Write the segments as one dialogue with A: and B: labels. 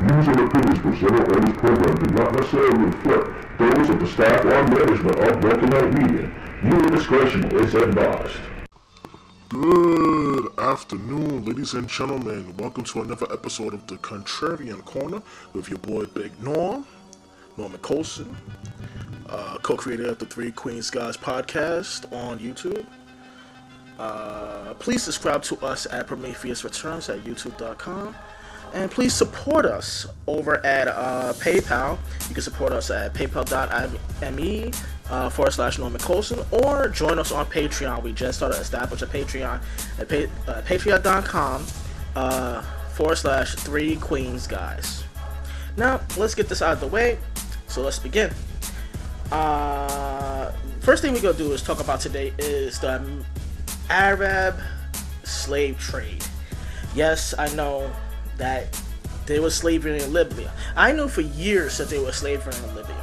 A: views and opinions presented on this program do not necessarily reflect those of the staff or management of Broken Night Media. Viewer discretion is advised.
B: Good afternoon, ladies and gentlemen. Welcome to another episode of the Contrarian Corner with your boy Big Norman Colson, co-creator of the Three Queens Guys podcast on YouTube. Please subscribe to us at Prometheus Returns at youtube.com. And please support us over at PayPal. You can support us at paypal.me/Norman Colson, or join us on Patreon. We just started establishing a Patreon at patreon.com/Three Queens Guys. Now, let's get this out of the way. So let's begin. First thing we're going to do is talk about today is the Arab slave trade. Yes, I know that there was slavery in Libya. I knew for years that there was slavery in Libya.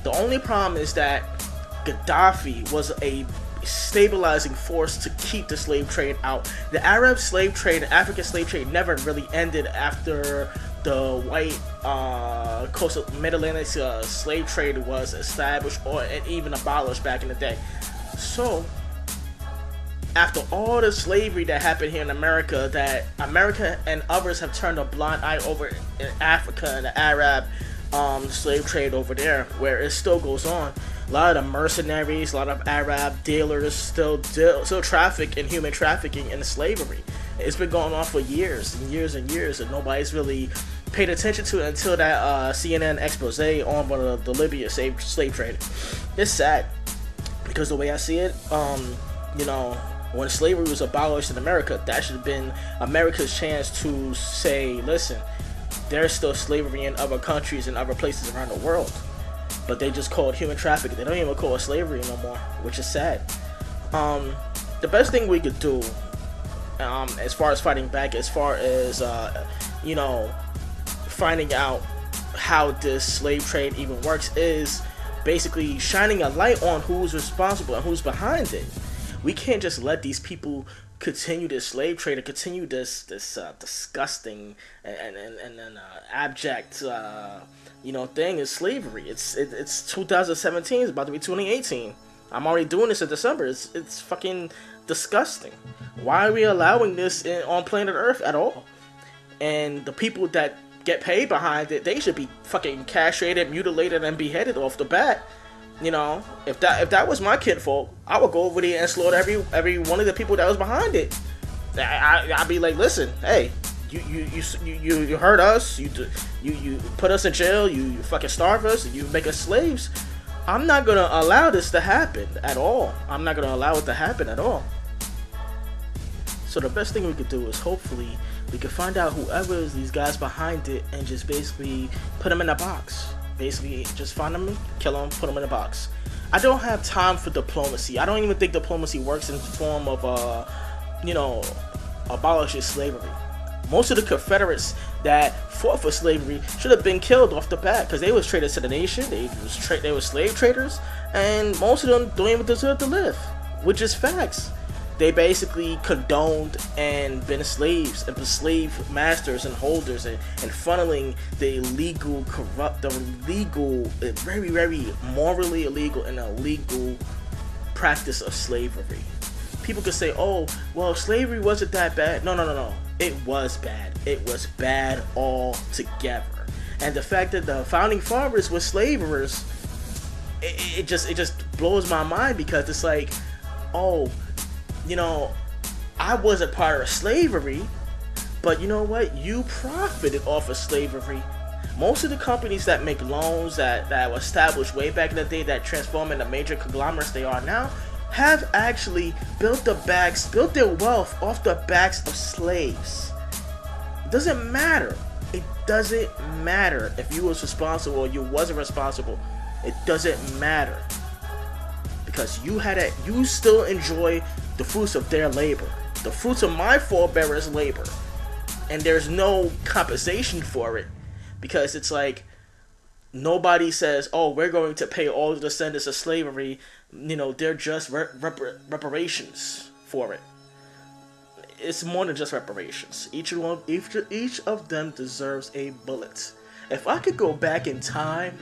B: The only problem is that Gaddafi was a stabilizing force to keep the slave trade out. The Arab slave trade and African slave trade never really ended after the white coastal mid-Atlantic slave trade was established or even abolished back in the day. So after all the slavery that happened here in America, that America and others have turned a blind eye over in Africa and the Arab slave trade over there, where it still goes on. A lot of the mercenaries, a lot of Arab dealers still traffic in human trafficking and slavery. It's been going on for years and years and years, and nobody's really paid attention to it until that CNN expose on the Libya slave trade. It's sad, because the way I see it, when slavery was abolished in America, that should have been America's chance to say, listen, there's still slavery in other countries and other places around the world. But they just call it human trafficking. They don't even call it slavery no more, which is sad. The best thing we could do, as far as fighting back, as far as, finding out how this slave trade even works, is basically shining a light on who's responsible and who's behind it. We can't just let these people continue this slave trade and continue this disgusting and abject thing is slavery. It's 2017. It's about to be 2018. I'm already doing this in December. It's fucking disgusting. Why are we allowing this on planet Earth at all? And the people that get paid behind it, they should be fucking castrated, mutilated, and beheaded off the bat. If that was my kinfolk, I would go over there and slaughter every one of the people that was behind it. I'd be like, listen, hey, you hurt us, you put us in jail, you fucking starve us, you make us slaves. I'm not gonna allow this to happen at all. I'm not gonna allow it to happen at all. So the best thing we could do is hopefully we could find out whoever is these guys behind it and just basically put them in a box. Basically, just find them, kill them, put them in a box. I don't have time for diplomacy. I don't even think diplomacy works in the form of, abolishing slavery. Most of the Confederates that fought for slavery should have been killed off the bat, because they was traitors to the nation. They were slave traders, and most of them don't even deserve to live, which is facts. They basically condoned and been slaves and slave masters and holders and funneling the illegal, very, very morally illegal and illegal practice of slavery. People could say, oh, well, slavery wasn't that bad. No. It was bad. It was bad altogether. And the fact that the founding fathers were slavers, it just blows my mind, because it's like, oh, I wasn't part of slavery, but you know what? You profited off of slavery. Most of the companies that make loans that were established way back in the day that transform into major conglomerates they are now have actually built their wealth off the backs of slaves. It doesn't matter. It doesn't matter if you was responsible or you wasn't responsible. It doesn't matter, because you still enjoy the fruits of their labor, the fruits of my forebearers' labor, and there's no compensation for it, because it's like nobody says, oh, we're going to pay all the descendants of slavery, they're just reparations for it. it's more than just reparations. Each of them deserves a bullet. If I could go back in time,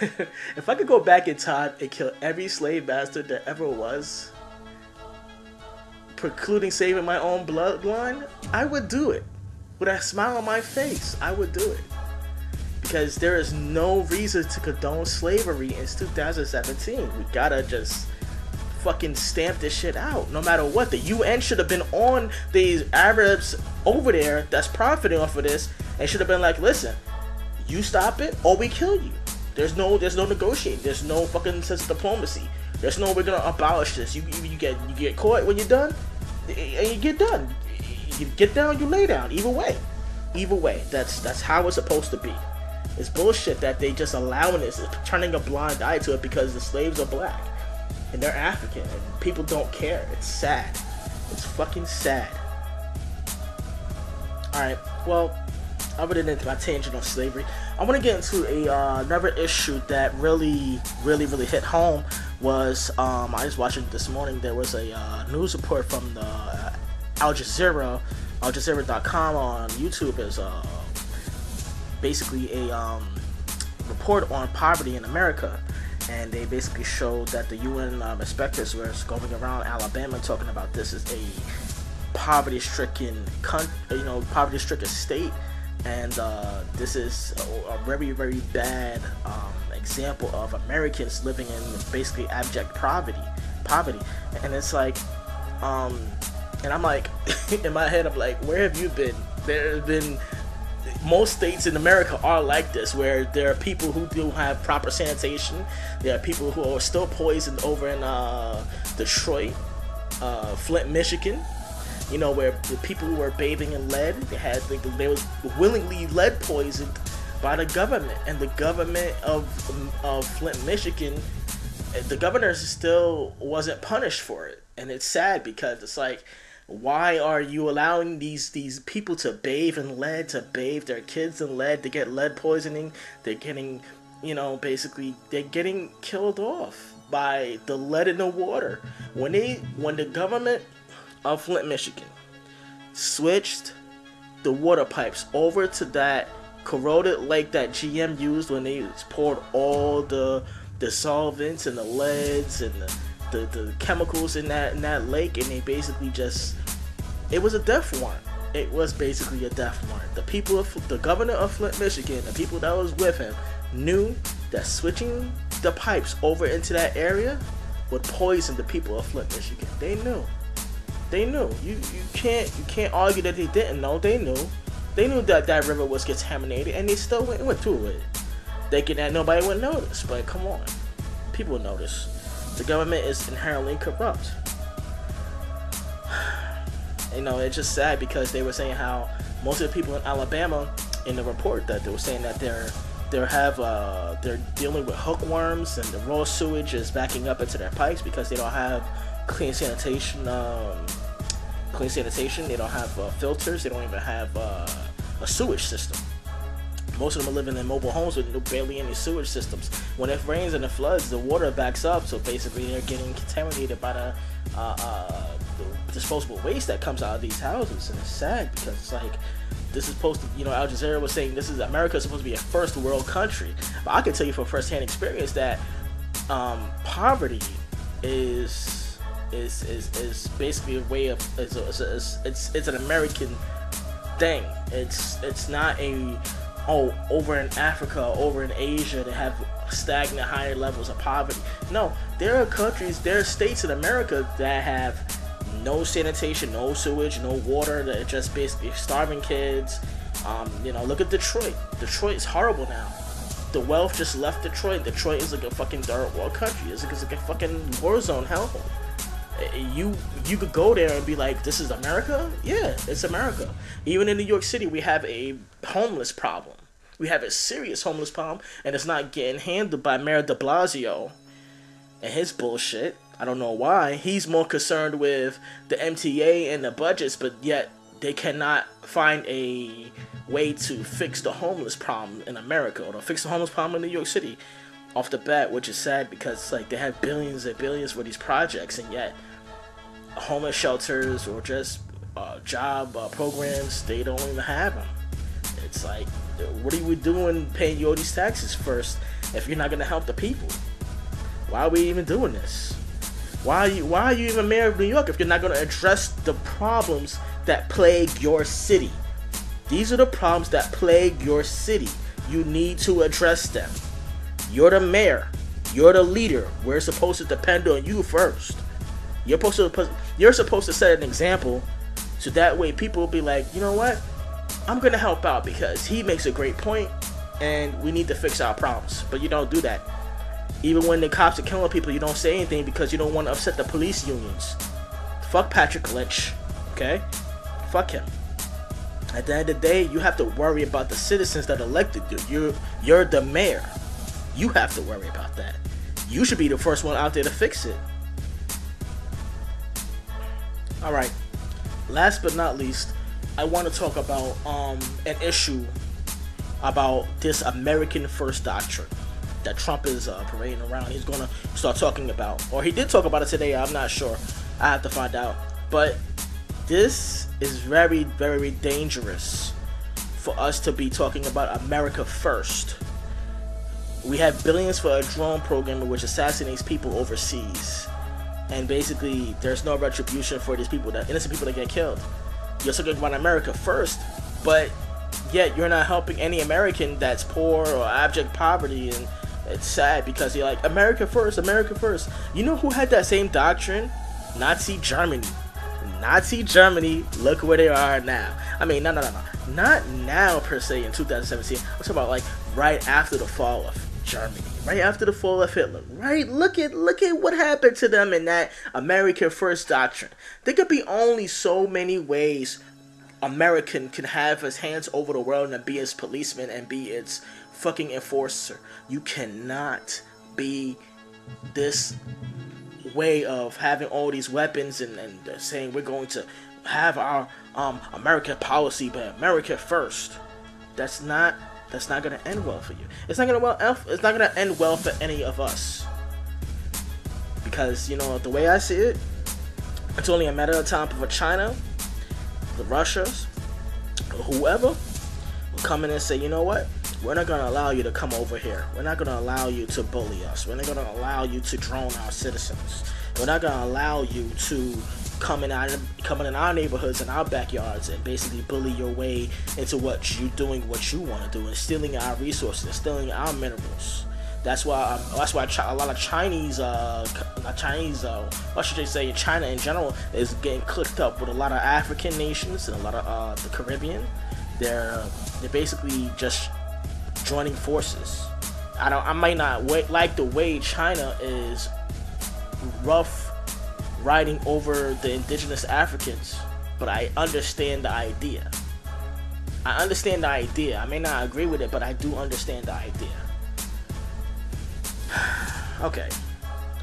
B: if I could go back in time and kill every slave master that ever was, precluding saving my own bloodline, I would do it. With a smile on my face, I would do it. Because there is no reason to condone slavery in 2017. We gotta just fucking stamp this shit out, no matter what. The UN should have been on these Arabs over there that's profiting off of this, and should have been like, listen, you stop it or we kill you. There's no negotiating. There's no fucking sense of diplomacy. There's no we're gonna abolish this. You get caught when you're done, and you get done. You get down, you lay down. Either way, that's how it's supposed to be. It's bullshit that they just allowing this, turning a blind eye to it because the slaves are black and they're African and people don't care. It's sad. It's fucking sad. Alright, well, other than my tangent on slavery, I want to get into another issue that really hit home. Was I was watching this morning, there was a news report from the Al Jazeera.com on YouTube. Is basically a report on poverty in America, and they basically showed that the UN inspectors were going around Alabama talking about this is a poverty-stricken state, and this is a very bad example of Americans living in basically abject poverty, and it's like, and I'm like, in my head, I'm like, where have you been? There have been, most states in America are like this, where there are people who don't have proper sanitation. There are people who are still poisoned over in Detroit, Flint, Michigan. You know, where the people were bathing in lead. They was willingly lead poisoned by the government, and the government of Flint, Michigan, the governor still wasn't punished for it, and it's sad because it's like, why are you allowing these people to bathe in lead, to bathe their kids in lead, to get lead poisoning? They're getting, basically they're getting killed off by the lead in the water. When the government of Flint, Michigan switched the water pipes over to that corroded lake that GM used when they poured all the solvents and the leads and the chemicals in that lake, and they basically just, it was a death warrant. It was basically a death warrant. The governor of Flint, Michigan, the people that was with him, knew that switching the pipes over into that area would poison the people of Flint, Michigan. They knew. You can't argue that they didn't know. They knew that river was contaminated, and they still went through it. Thinking that nobody would notice, but come on, people would notice. The government is inherently corrupt. It's just sad because they were saying how most of the people in Alabama, in the report, that they were saying that they're dealing with hookworms, and the raw sewage is backing up into their pipes because they don't have clean sanitation. They don't have filters. They don't even have a sewage system. Most of them are living in mobile homes with barely any sewage systems. When it rains and it floods, the water backs up, so basically they're getting contaminated by the disposable waste that comes out of these houses. And it's sad because it's like, this is supposed to, Al Jazeera was saying this is America is supposed to be a first world country. But I can tell you from firsthand experience that poverty is basically a way of, it's an American thing. It's not over in Africa, over in Asia, they have stagnant higher levels of poverty. No, there are states in America that have no sanitation, no sewage, no water. They're just basically starving kids. Look at Detroit. Detroit is horrible now. The wealth just left Detroit. Detroit is like a fucking third world country. It's like a fucking war zone hellhole. You could go there and be like, this is America? Yeah, it's America. Even in New York City, we have a homeless problem. We have a serious homeless problem, and it's not getting handled by Mayor de Blasio and his bullshit. I don't know why. He's more concerned with the MTA and the budgets, but yet they cannot find a way to fix the homeless problem in America, or to fix the homeless problem in New York City off the bat, which is sad because it's like they have billions and billions for these projects, and yet homeless shelters or just job programs, they don't even have them. It's like, what are we doing paying you all these taxes first if you're not going to help the people? Why are we even doing this? Why are you even mayor of New York if you're not going to address the problems that plague your city? These are the problems that plague your city. You need to address them. You're the mayor. You're the leader. We're supposed to depend on you first. You're supposed to set an example, so that way people will be like, you know what? I'm going to help out because he makes a great point and we need to fix our problems. But you don't do that. Even when the cops are killing people, you don't say anything because you don't want to upset the police unions. Fuck Patrick Lynch, okay? Fuck him. At the end of the day, you have to worry about the citizens that elected you. You're the mayor. You have to worry about that. You should be the first one out there to fix it. Alright, last but not least, I want to talk about an issue about this American First doctrine that Trump is parading around. He's going to start talking about, or he did talk about it today, I'm not sure. I have to find out. But this is very, very dangerous for us to be talking about America first. We have billions for a drone program which assassinates people overseas. And basically, there's no retribution for these people, innocent people that get killed. You're talking about America first, but yet you're not helping any American that's poor or abject poverty, and it's sad because you're like, America first, America first. You know who had that same doctrine? Nazi Germany. Nazi Germany, look where they are now. I mean, no. Not now per se in 2017. I'm talking about like right after the fall of Germany. Right after the fall of Hitler. Right? Look at what happened to them in that America First doctrine. There could be only so many ways American can have his hands over the world and be its policeman and be its fucking enforcer. You cannot be this way of having all these weapons and saying we're going to have our American policy, but America first. That's not gonna end well for you. It's not gonna end well for any of us. Because, you know, the way I see it, it's only a matter of time for China, the Russians, or whoever will come in and say, you know what? We're not going to allow you to come over here. We're not going to allow you to bully us. We're not going to allow you to drone our citizens. We're not going to allow you to come in our neighborhoods and our backyards and basically bully your way into doing what you want to do and stealing our resources and stealing our minerals. That's why a lot of China in general is getting clicked up with a lot of African nations and a lot of the Caribbean. They're basically just joining forces. I might not like the way China is rough riding over the indigenous Africans, but I understand the idea. I may not agree with it, but I do understand the idea. Okay,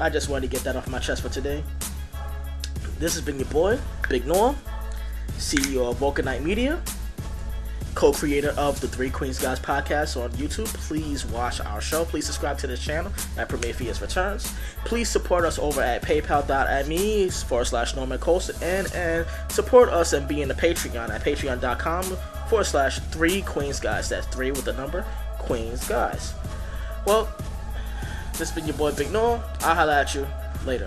B: I just wanted to get that off my chest for today. This has been your boy, Big Norm, CEO of Vulcanite Media, co-creator of the Three Queens Guys podcast on YouTube. Please watch our show. Please subscribe to this channel and Prometheus Returns. Please support us over at paypal.me/Norman Coast and support us and be in the Patreon at patreon.com/3 Queens Guys. That's 3 with the number Queens Guys. Well, this has been your boy Big Norm. I'll holla at you later.